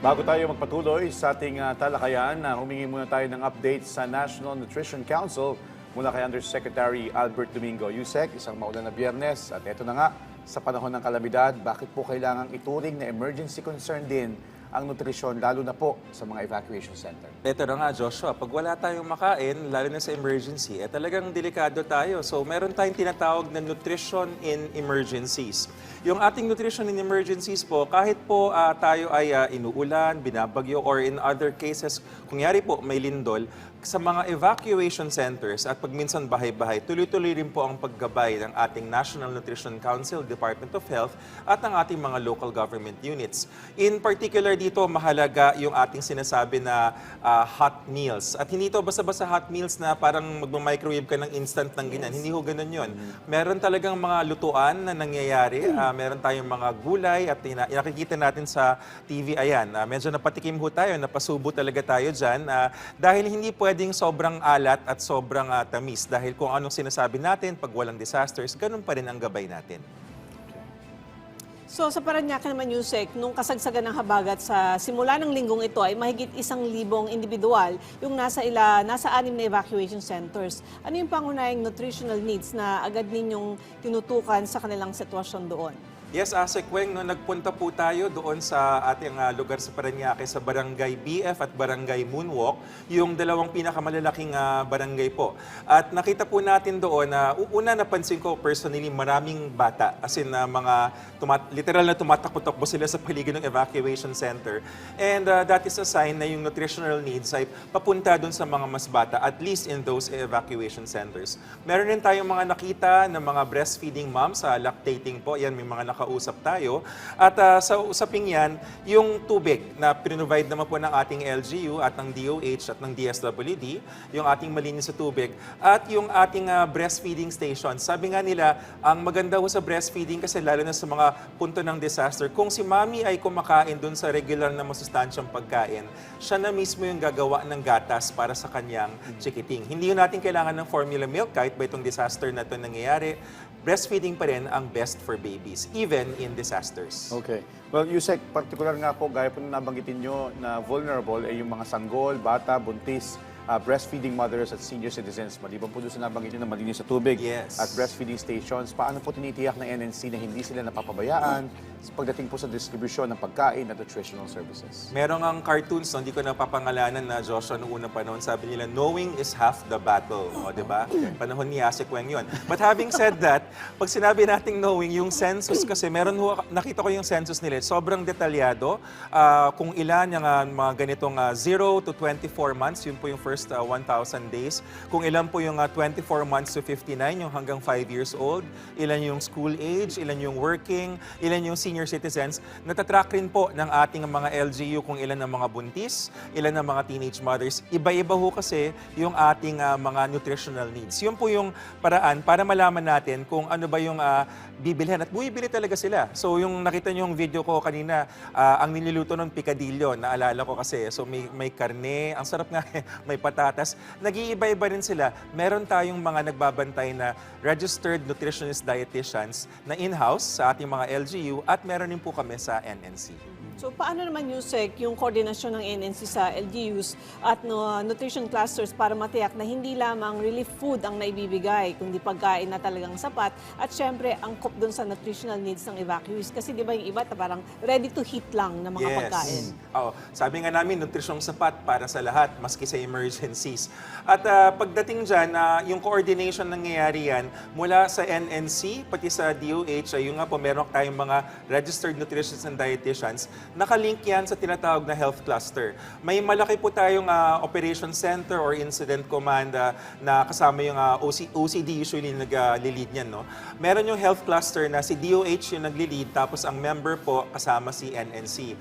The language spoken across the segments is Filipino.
Bago tayo magpatuloy sa ating talakayan, humingi muna tayo ng update sa National Nutrition Council mula kay Undersecretary Albert Domingo. Yusek, isang maulan na Biyernes at eto na nga, sa panahon ng kalamidad, bakit po kailangang ituring na emergency concern din ang nutrisyon, lalo na po sa mga evacuation center? Ito na nga, Joshua, pag wala tayong makain, lalo na sa emergency, talagang delikado tayo. So meron tayong tinatawag na nutrition in emergencies. Yung ating nutrition in emergencies po, kahit po tayo ay inuulan, binabagyo, or in other cases, kunyari po may lindol, sa mga evacuation centers at pagminsan bahay-bahay, tuloy-tuloy rin po ang paggabay ng ating National Nutrition Council, Department of Health, at ang ating mga local government units. In particular dito, mahalaga yung ating sinasabi na hot meals. At hindi ito basta-basta hot meals na parang magmamicrowave ka ng instant ng ganyan. Hindi ho ganun yun. Meron talagang mga lutuan na nangyayari. Meron tayong mga gulay at nakikita natin sa TV. Ayan, medyo napatikim ho tayo, napasubo talaga tayo dyan. Dahil hindi pwedeng sobrang alat at sobrang tamis. Dahil kung anong sinasabi natin, pag walang disasters, ganun pa rin ang gabay natin. So sa Parañaque naman, Yusek, nung kasagsagan ng habagat sa simula ng linggong ito ay mahigit 1,000 individual yung nasa 6 na evacuation centers. Ano yung pangunahing nutritional needs na agad ninyong tinutukan sa kanilang sitwasyon doon? Yes, Asekweng, no, nagpunta po tayo doon sa ating lugar sa Parañaque, sa Barangay BF at Barangay Moonwalk, yung dalawang pinakamalalaking barangay po. At nakita po natin doon na una napansin ko personally maraming bata, as in mga literal na tumatakbo-takbo sila sa paligid ng evacuation center. And that is a sign na yung nutritional needs ay papunta doon sa mga mas bata, at least in those evacuation centers. Meron din tayong mga nakita ng mga breastfeeding moms, lactating po, yan may mga kausap tayo. At sa usaping yan, yung tubig na pinrovide naman po ng ating LGU at ng DOH at ng DSWD, yung ating malinis sa tubig, at yung ating breastfeeding station. Sabi nga nila, ang maganda ho sa breastfeeding kasi lalo na sa mga punto ng disaster, kung si mami ay kumakain dun sa regular na masustansyang pagkain, siya na mismo yung gagawa ng gatas para sa kanyang chikiting. Hindi yun natin kailangan ng formula milk kahit ba itong disaster na ito nangyayari. Breastfeeding pa rin ang best for babies, even in disasters. Okay. Well, Yusek, particular nga po, gaya po na nabanggitin nyo na vulnerable ay yung mga sanggol, bata, buntis, breastfeeding mothers at senior citizens. Maliban po doon sa nabanggit nyo na malinis sa tubig at breastfeeding stations, paano po tinitiyak ng NNC na hindi sila napapabayaan pagdating po sa distribusyon ng pagkain at nutritional services? Merong ang cartoons, no, hindi ko napapangalanan na Joshua noong unang panahon, sabi nila, knowing is half the battle. O, diba? Panahon ni Asekweng yun. But having said that, pag sinabi nating knowing, yung census kasi, nakita ko yung census nila, sobrang detalyado. Kung ilan yung mga ganitong 0 to 24 months, yun po yung first 1,000 days. Kung ilan po yung 24 months to 59, yung hanggang 5 years old, ilan yung school age, ilan yung working, ilan yung senior citizens. Natatrack rin po ng ating mga LGU kung ilan ang mga buntis, ilan ang mga teenage mothers. Iba-iba ho kasi yung ating mga nutritional needs. Yun po yung paraan para malaman natin kung ano ba yung bibilhan. At buibili talaga sila. So yung nakita nyo yung video ko kanina, ang niluluto ng picadillo, naalala ko kasi. So may karne, ang sarap nga, may patatas. Nag-iiba-iba rin sila. Meron tayong mga nagbabantay na registered nutritionist dietitians na in-house sa ating mga LGU at meron din po kami sa NNC. So paano naman, Yusek, yung koordinasyon ng NNC sa LGUs at nutrition clusters para matiyak na hindi lamang relief food ang naibibigay, kundi pagkain na talagang sapat at syempre angkop dun sa nutritional needs ng evacuees? Kasi di ba yung iba parang ready to heat lang na mga pagkain? Sabi nga namin, nutrisyong sapat para sa lahat, maski sa emergencies. At pagdating dyan, yung coordination nangyayari yan mula sa NNC, pati sa DOH, yung nga po meron tayong mga registered nutritionists and dietitians. Nakalink yan sa tinatawag na health cluster. May malaki po tayong operation center or incident command na kasama yung OCD usually nag-lead niyan. No? Meron yung health cluster na si DOH yung nag-lead tapos ang member po kasama si NNC.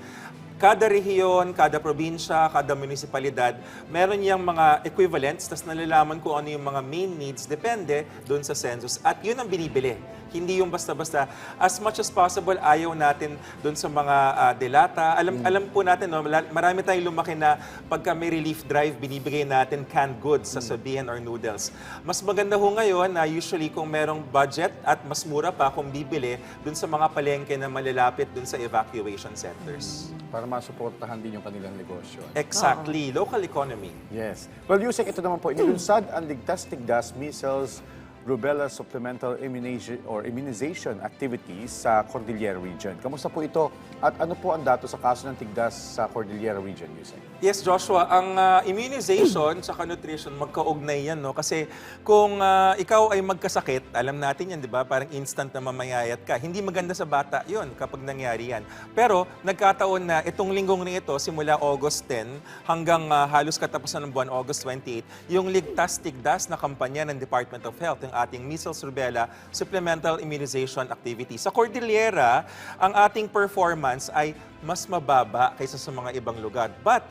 Kada rehiyon, kada probinsya, kada munisipalidad, meron niyang mga equivalents, tapos nalalaman kung ano yung mga main needs, depende doon sa census. At yun ang binibili Hindi yung basta-basta. As much as possible, ayaw natin doon sa mga delata. Alam po natin, no, marami tayong lumaki na pagka may relief drive, binibigay natin canned goods, sasabihin, or noodles. Mas maganda ho ngayon na usually kung merong budget at mas mura pa kung bibili doon sa mga palengke na malalapit doon sa evacuation centers. Para masuportahan din yung kanilang negosyo. Exactly. Local economy. Yes. Well, Yusek, ito naman po, inilunsad ang ligtas-tigdas measles, rubella supplemental immunization activities sa Cordillera Region. Kamusta po ito? At ano po ang datos sa kaso ng tigdas sa Cordillera Region, Yusek? Yes, Joshua, ang immunization at nutrition, magkaugnay yan, no? Kasi kung ikaw ay magkasakit, alam natin yan, di ba? Parang instant na mamayayat ka. Hindi maganda sa bata yon kapag nangyari yan. Pero nagkataon na itong linggong na ito, simula August 10 hanggang halos katapusan ng buwan, August 28, yung ligtas-tigdas na kampanya ng Department of Health, yung ating measles, rubella, supplemental immunization activity. Sa Cordillera, ang ating performance ay mas mababa kaysa sa mga ibang lugar. But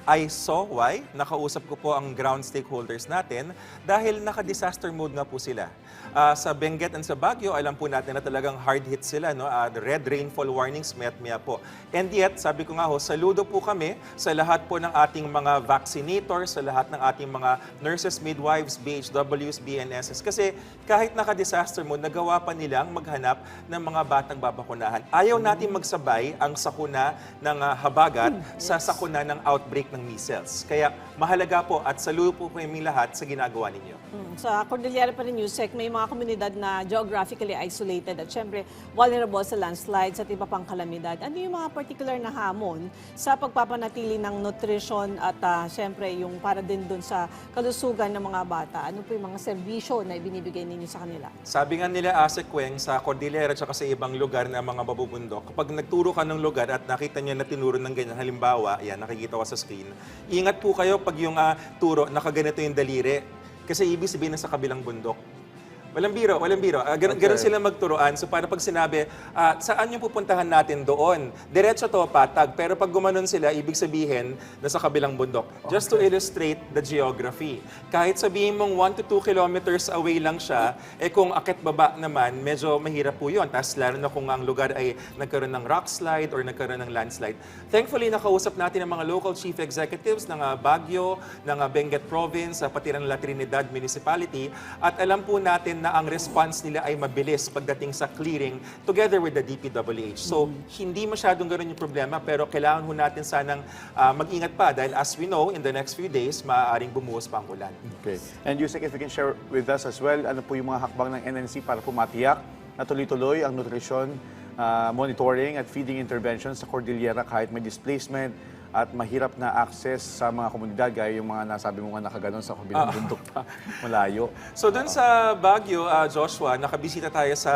I saw why. Nakausap ko po ang ground stakeholders natin dahil naka-disaster mode nga po sila. Sa Benguet and sa Baguio, alam po natin na talagang hard hit sila. No? The red rainfall warnings, mayat-maya po. And yet, sabi ko nga ho, saludo po kami sa lahat po ng ating mga vaccinators, sa lahat ng ating mga nurses, midwives, BHWs, BNSs. Kasi kahit naka-disaster mode, nagawa pa nilang maghanap ng mga batang babakunahan. Ayaw natin magsabay ang sakuna ng habagat sa sakuna ng outbreak ng measles. Kaya mahalaga po at saludo po kami lahat sa ginagawa ninyo. Sa Cordillera pa rin, Yusek, may mga komunidad na geographically isolated at syempre vulnerable sa landslides at iba pang kalamidad. Ano yung mga particular na hamon sa pagpapanatili ng nutrition at syempre yung para din dun sa kalusugan ng mga bata? Ano po yung mga serbisyo na ibinibigay ninyo sa kanila? Sabi nga nila, Ase Kweng, sa Cordillera at sa ibang lugar na mga mabubundok, kapag nagturo ka ng lugar at nakita niya na tinuro ng ganyan, halimbawa, yan, nakikita ko sa screen, ingat po kayo pag yung turo, nakaganito yung daliri. Kasi ibig sabihin na sa kabilang bundok. Walang biro, walang biro. Ganun sila magturuan. So para pag sinabi, saan yung pupuntahan natin doon? Diretso to, patag. Pero pag gumanon sila, ibig sabihin na sa kabilang bundok. Just to illustrate the geography. Kahit sabihin mong 1 to 2 kilometers away lang siya, kung akit baba naman, medyo mahirap po yun. Tapos lalo na kung ang lugar ay nagkaroon ng rock slide or nagkaroon ng landslide. Thankfully, nakausap natin ang mga local chief executives ng Baguio, ng Benguet Province, pati ng La Trinidad Municipality. At alam po natin na ang response nila ay mabilis pagdating sa clearing together with the DPWH. So, hindi masyadong ganoon yung problema pero kailangan ho natin sanang mag-ingat pa dahil as we know, in the next few days, maaaring bumuhos pa ang ulan. Okay. And Yusek, if you can share with us as well, ano po yung mga hakbang ng NNC para po matiyak na tuloy-tuloy ang nutrition, monitoring at feeding interventions sa Cordillera kahit may displacement at mahirap na access sa mga komunidad gaya yung mga nasabi mo nga nakaganon sa kabilang bundok pa, malayo. So doon sa Baguio, Joshua, nakabisita tayo sa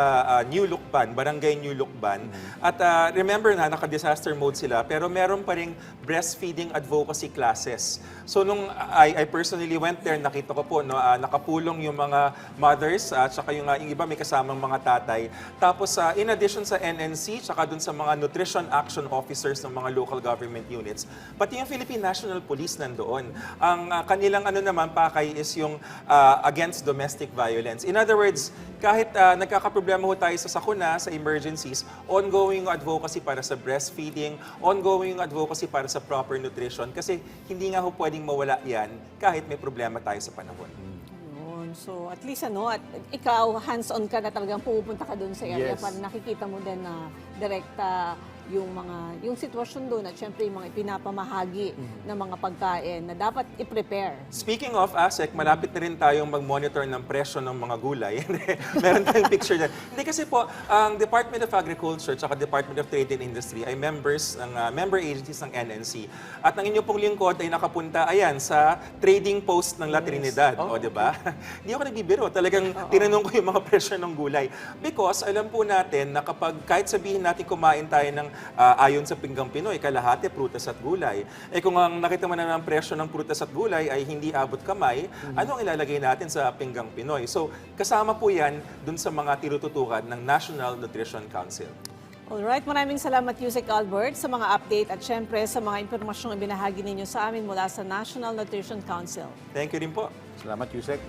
New Lucban, Barangay New Lucban. At remember na, naka-disaster mode sila, pero meron pa ring breastfeeding advocacy classes. So nung I personally went there, nakita ko po, no, nakapulong yung mga mothers, at saka yung iba may kasamang mga tatay. Tapos in addition sa NNC, saka doon sa mga nutrition action officers ng mga local government units, pati yung Philippine National Police nandoon. Ang kanilang naman pakay is yung against domestic violence. In other words, kahit nagkakaproblema ho tayo sa sakuna, sa emergencies, ongoing advocacy para sa breastfeeding, ongoing advocacy para sa proper nutrition kasi hindi nga ho pwedeng mawala yan kahit may problema tayo sa panahon. So at least at ikaw hands-on ka na talagang pupunta ka doon sa area Yes. para nakikita mo din na direkta yung sitwasyon doon at syempre yung mga ipinapamahagi ng mga pagkain na dapat i-prepare. Speaking of ASEC, malapit na rin tayong mag-monitor ng presyo ng mga gulay. Meron tayong picture dyan. Hindi kasi po, ang Department of Agriculture at Department of Trade and Industry ay members ng member agencies ng NNC. At ang inyong pong lingkod ay nakapunta, ayan, sa trading post ng La Trinidad. O, di ba? Hindi ako nagbibiro. Talagang tinanong ko yung mga presyo ng gulay. Because alam po natin na kapag kahit sabihin natin kumain tayo ng ayon sa Pinggang Pinoy, kalahati prutas at gulay. Kung ang nakita mo na ng presyo ng prutas at gulay ay hindi abot kamay, ano ang ilalagay natin sa Pinggang Pinoy? So, kasama po yan dun sa mga tinututukan ng National Nutrition Council. Alright, maraming salamat Yusek Albert sa mga update at syempre sa mga impormasyong ibinahagi ninyo sa amin mula sa National Nutrition Council. Thank you rin po. Salamat, Yusek.